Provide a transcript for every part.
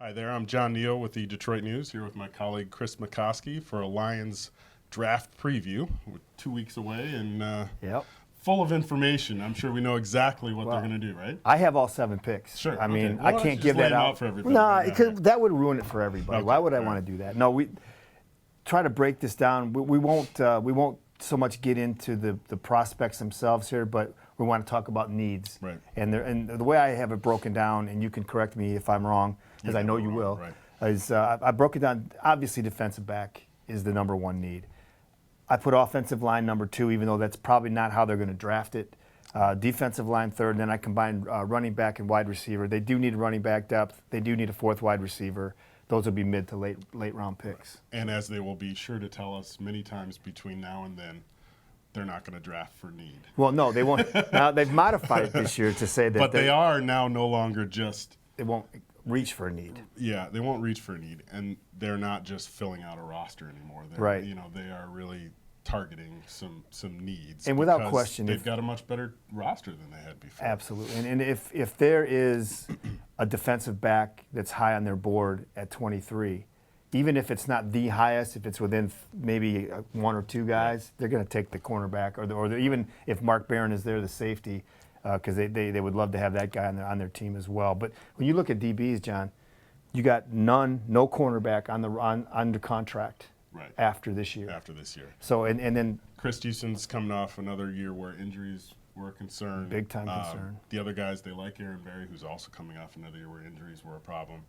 Hi there, I'm John Niyo with the Detroit News, here with my colleague Chris McCosky for a Lions draft preview. We're 2 weeks away and Yep. full of information. I'm sure we know exactly what they're Well, going to do, right? I have all 7 picks. Sure. I Okay. mean, Well, I why don't can't you give just lay that them out. out for everybody? No, Yeah. that would ruin it for everybody. Okay. Why would I All want right. to do that? No, we try to break this down. We won't so much get into the prospects themselves here, but we want to talk about needs. Right. And the way I have it broken down, and you can correct me if I'm wrong, because I know you will. Right. Is I broke it down. Obviously, defensive back is the number 1 need. I put offensive line number 2, even though that's probably not how they're going to draft it. Defensive line 3rd, and then I combined running back and wide receiver. They do need running back depth. They do need a 4th wide receiver. Those would be mid to late round picks. And as they will be sure to tell us many times between now and then, they're not going to draft for need. Well, no, they won't. Now they've modified it this year to say that But they are now no longer just they won't reach for a need. Yeah, they won't reach for a need, and they're not just filling out a roster anymore. They're, Right. They are really targeting some needs. And without because question, they've got a much better roster than they had before. Absolutely. And if there is a defensive back that's high on their board at 23, even if it's not the highest, if it's within maybe 1 or 2 guys, they're going to take the cornerback, or even if Mark Barron is there, the safety, because they would love to have that guy on their team as well. But when you look at DBs, John, you got no cornerback under contract Right. after this year. After this year. So and then Chris Houston's coming off another year where injuries were a concern. Big time concern. The other guys, they like Aaron Berry, who's also coming off another year where injuries were a problem.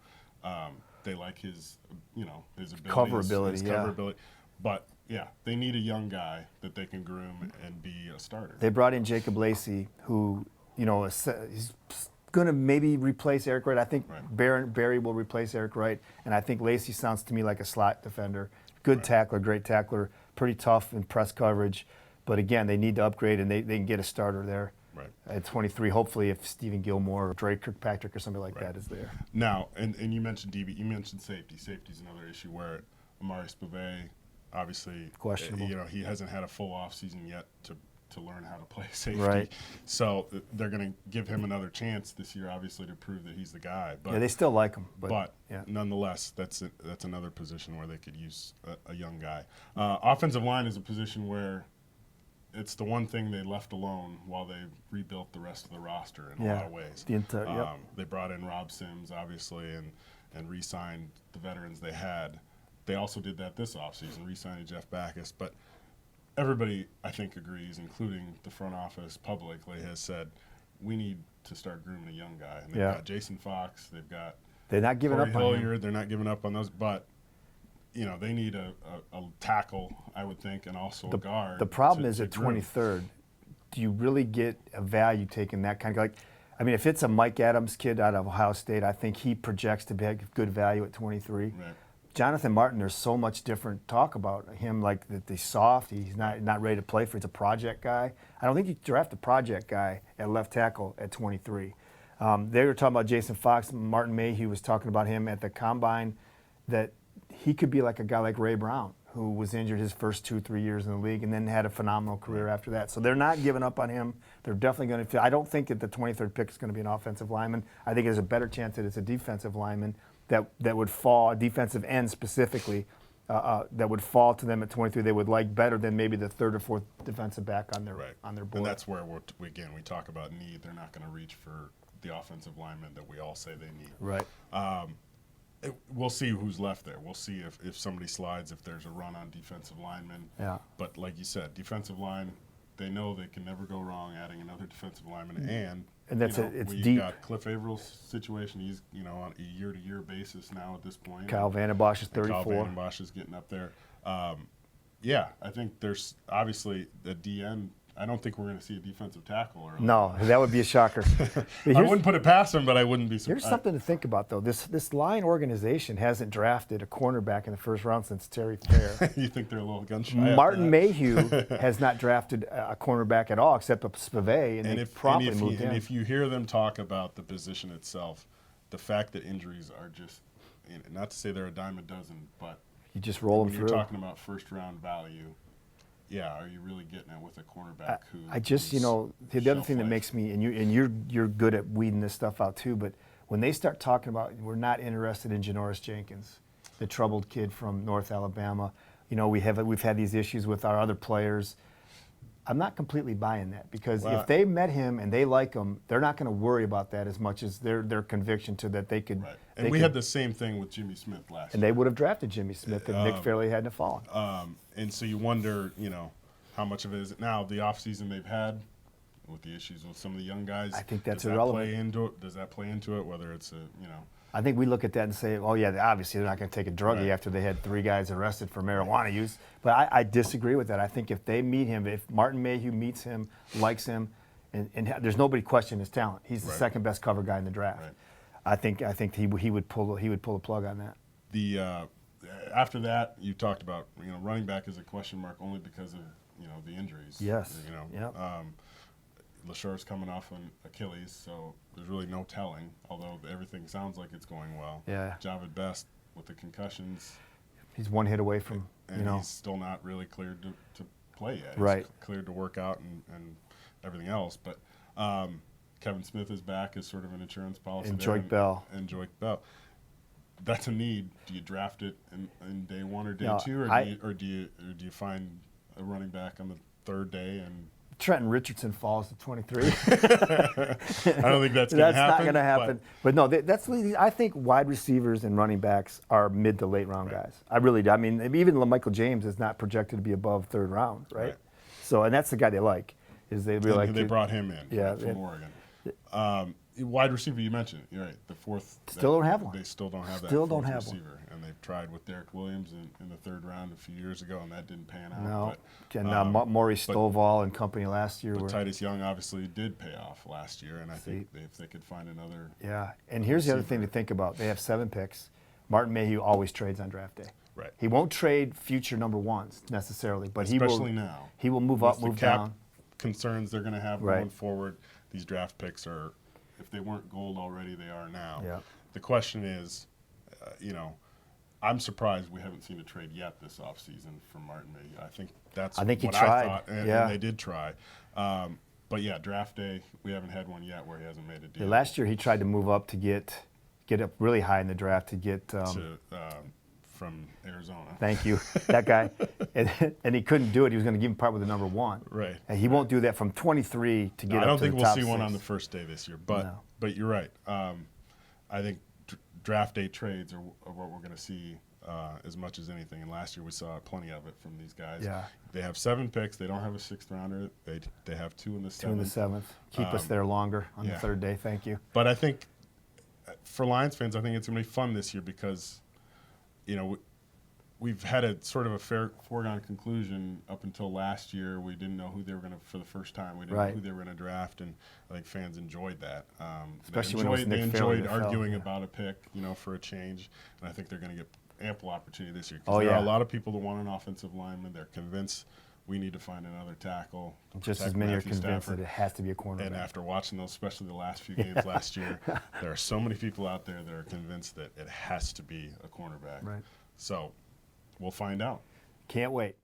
They like his ability, Cover ability, his yeah. cover ability. But yeah, they need a young guy that they can groom and be a starter. they brought in Jacob Lacey, who he's going to maybe replace Eric Wright. I think Right. Barry will replace Eric Wright, and I think Lacey sounds to me like a slot defender. Good tackler, great tackler, pretty tough in press coverage. But again, they need to upgrade, and they can get a starter there Right. at 23. Hopefully, if Stephen Gilmore or Drake Kirkpatrick or somebody like Right. that is there. Now, and you mentioned DB, you mentioned safety. Safety's another issue where Amari Spivey, obviously, Questionable. He hasn't had a full off season yet to learn how to play safety. Right. So they're going to give him another chance this year, obviously, to prove that he's the guy. But Yeah, they still like him, but yeah. nonetheless, that's another position where they could use a young guy. Offensive line is a position where it's the one thing they left alone while they rebuilt the rest of the roster in a lot of ways. They brought in Rob Sims, obviously, and re-signed the veterans they had. They also did that this offseason, re-signing Jeff Backus. But everybody, I think, agrees, including the front office publicly, has said we need to start grooming a young guy. And they've got Jason Fox, they've got They're not giving Corey up on him. Hilliard. They're not giving up on those, but they need a tackle, I would think, and also a guard. The problem to is at groom. 23rd, do you really get a value taking that kind of if it's a Mike Adams kid out of Ohio State, I think he projects to be good value at 23. Right. Jonathan Martin, there's so much different talk about him, like that he's soft, he's not ready to play for. He's a project guy. I don't think you draft a project guy at left tackle at 23. They were talking about Jason Fox. Martin Mayhew was talking about him at the combine, that he could be like a guy like Ray Brown, who was injured his first 2-3 years in the league and then had a phenomenal career after that. So they're not giving up on him. They're definitely going to. I don't think that the 23rd pick is going to be an offensive lineman. I think there's a better chance that it's a defensive lineman that would fall, a defensive end specifically, that would fall to them at 23. They would like better than maybe the 3rd or 4th defensive back on their board. And that's where we talk about need. They're not going to reach for the offensive lineman that we all say they need. Right. We'll see who's left there. We'll see if somebody slides, if there's a run on defensive linemen. Yeah. But like you said, defensive line, they know they can never go wrong adding another defensive lineman. And that's it's deep. You've got Cliff Avrill's situation. He's on a year-to-year basis now at this point. Kyle Vandenbosch is 34. Kyle Vandenbosch is getting up there. I think there's obviously the DN. I don't think we're going to see a defensive tackle. No, that would be a shocker. I wouldn't put it past him, but I wouldn't be surprised. Here's something to think about, though. This Lion organization hasn't drafted a cornerback in the first round since Terry Fair. You think they're a little gun shy? Martin Mayhew has not drafted a cornerback at all, except a Spivey, and they probably moved in. And if you hear them talk about the position itself, the fact that injuries are just, not to say they're a dime a dozen, but you just roll them when through. you're talking about first-round value, are you really getting it with a cornerback who? I just, the other thing that makes me, and you're good at weeding this stuff out too, but when they start talking about we're not interested in Janoris Jenkins, the troubled kid from North Alabama, we've had these issues with our other players. I'm not completely buying that because if they met him and they like him, they're not going to worry about that as much as their conviction to that they could. Right. And we had the same thing with Jimmy Smith last year. And they would have drafted Jimmy Smith if Nick Fairley hadn't fallen. And so you wonder, how much of it is it now the offseason they've had with the issues with some of the young guys. I think that's irrelevant. Does that play into it? Whether it's I think we look at that and say, oh, yeah, obviously they're not going to take a druggie after they had 3 guys arrested for marijuana use. But I disagree with that. I think if they meet him, if Martin Mayhew meets him, likes him, and there's nobody questioning his talent. He's the second best cover guy in the draft. Right. I think he would pull a plug on that. After that, you talked about running back is a question mark only because of the injuries. Yes. Yep. LaSure's coming off an Achilles, so there's really no telling, although everything sounds like it's going well. Yeah. Javid Best with the concussions. He's 1 hit away from, he's still not really cleared to play yet. Right. He's cleared to work out and everything else. But Kevin Smith is back as sort of an insurance policy. And Joik Bell. And Joik Bell. That's a need. Do you draft it in day 1 or day 2, or do you find a running back on the 3rd day and Trenton Richardson falls to 23. I don't think that's going to happen. That's not going to happen. But no, I think wide receivers and running backs are mid to late round guys. I really do. I mean, even Michael James is not projected to be above 3rd round, right? So, and that's the guy they like. They brought him in from Oregon. Wide receiver, you mentioned it. You're right. The 4th. Still don't have one. They still don't have that. Still don't fourth have receiver. And they've tried with Derek Williams in the 3rd round a few years ago, and that didn't pan out. No. And Maurice Stovall and company last year. But Titus Young obviously did pay off last year, and I think if they could find another. Yeah. And here's the other thing to think about. They have 7 picks. Martin Mayhew always trades on draft day. Right. He won't trade future number 1s necessarily, but especially now. He will move up, move down. Concerns they're going to have going forward. These draft picks are, if they weren't gold already, they are now. Yeah. The question is, I'm surprised we haven't seen a trade yet this offseason from Martin Mayhew. I think that's what I thought, and they did try. But yeah, draft day, we haven't had one yet where he hasn't made a deal. Last year he tried to move up to get up really high in the draft to get from Arizona. Thank you, that guy. And he couldn't do it. He was going to give him part with the number 1. Right. And he won't do that from 23 to get up to the top 6. I don't think we'll see one on the first day this year. But you're right. I think draft day trades are what we're going to see as much as anything. And last year we saw plenty of it from these guys. Yeah. They have 7 picks. They don't have a 6th rounder. They have 2 in the 7th. 2 in the 7th. Keep us there longer on the 3rd day. Thank you. But I think for Lions fans, I think it's going to be fun this year because we've had a sort of a foregone conclusion up until last year. We didn't know who they were going to, for the first time, we didn't know who they were going to draft, and I think fans enjoyed that. Especially when it was Nick Fairley enjoyed arguing about a pick, for a change, and I think they're going to get ample opportunity this year. There are a lot of people that want an offensive lineman. They're convinced we need to find another tackle. Just as many are convinced that it has to be a cornerback. And after watching those, especially the last few games last year, there are so many people out there that are convinced that it has to be a cornerback. Right. So we'll find out. Can't wait.